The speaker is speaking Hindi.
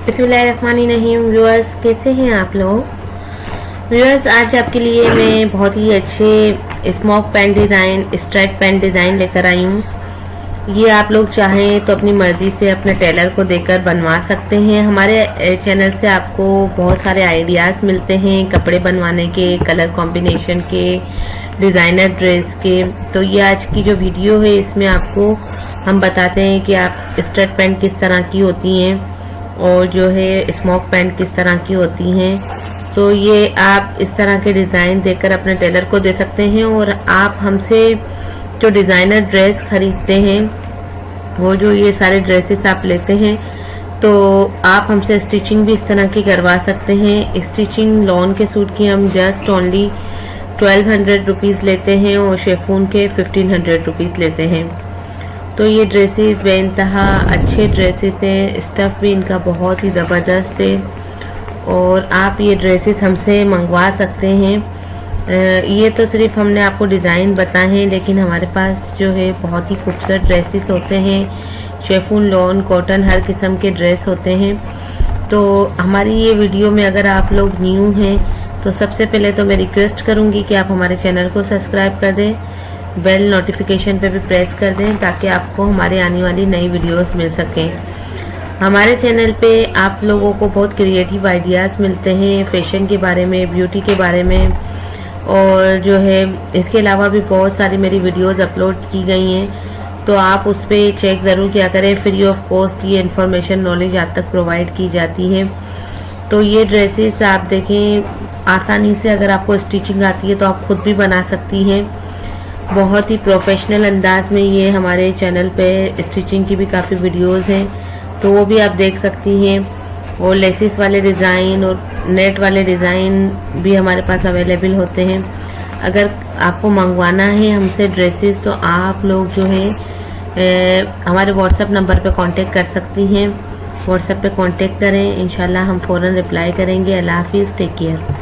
बिस्मिल्लाहिर्रहमानिर्रहीम। व्यूअर्स, कैसे हैं आप लोग? व्यूअर्स, आज आपके लिए मैं बहुत ही अच्छे smoke pant design, stripe pant design लेकर आई हूँ। ये आप लोग चाहें तो अपनी मर्ज़ी से अपने टेलर को देकर बनवा सकते हैं। हमारे चैनल से आपको बहुत सारे आइडियाज़ मिलते हैं कपड़े बनवाने के, कलर कॉम्बिनेशन के, डिज़ाइनर ड्रेस के। तो ये आज की जो वीडियो है इसमें आपको हम बताते हैं कि आप स्ट्राइप पैंट किस तरह की होती हैं और जो है स्मोक पैंट किस तरह की होती हैं। तो ये आप इस तरह के डिज़ाइन देकर अपने टेलर को दे सकते हैं। और आप हमसे जो डिज़ाइनर ड्रेस ख़रीदते हैं, वो जो ये सारे ड्रेसेस आप लेते हैं, तो आप हमसे स्टिचिंग भी इस तरह की करवा सकते हैं। स्टिचिंग लॉन के सूट की हम जस्ट ओनली 1200 रुपीज़ लेते हैं और शेफून के 1500 रुपीज़ लेते हैं। तो ये ड्रेसेस बेइंतहा अच्छे ड्रेसेस हैं, स्टफ़ भी इनका बहुत ही ज़बरदस्त है और आप ये ड्रेसेस हमसे मंगवा सकते हैं। ये तो सिर्फ हमने आपको डिज़ाइन बताए हैं, लेकिन हमारे पास जो है बहुत ही खूबसूरत ड्रेसेस होते हैं। शेफून, लॉन, कॉटन, हर किस्म के ड्रेस होते हैं। तो हमारी ये वीडियो में अगर आप लोग न्यू हैं तो सबसे पहले तो मैं रिक्वेस्ट करूँगी कि आप हमारे चैनल को सब्सक्राइब कर दें, बेल नोटिफिकेशन पे भी प्रेस कर दें ताकि आपको हमारे आने वाली नई वीडियोस मिल सकें। हमारे चैनल पे आप लोगों को बहुत क्रिएटिव आइडियाज़ मिलते हैं फैशन के बारे में, ब्यूटी के बारे में, और जो है इसके अलावा भी बहुत सारी मेरी वीडियोस अपलोड की गई हैं। तो आप उस पर चेक ज़रूर किया करें। फ्री ऑफ कॉस्ट ये इन्फॉर्मेशन, नॉलेज आप तक प्रोवाइड की जाती है। तो ये ड्रेसेस आप देखें, आसानी से अगर आपको स्टिचिंग आती है तो आप खुद भी बना सकती हैं। बहुत ही प्रोफेशनल अंदाज में ये हमारे चैनल पे स्टिचिंग की भी काफ़ी वीडियोस हैं, तो वो भी आप देख सकती हैं। और लेसिस वाले डिज़ाइन और नेट वाले डिज़ाइन भी हमारे पास अवेलेबल होते हैं। अगर आपको मंगवाना है हमसे ड्रेसेस तो आप लोग जो है हमारे व्हाट्सएप नंबर पे कांटेक्ट कर सकती हैं। व्हाट्सएप पे कांटेक्ट करें, इंशाल्लाह हम फ़ौरन रिप्लाई करेंगे। अल्लाह हाफिज़, टेक केयर।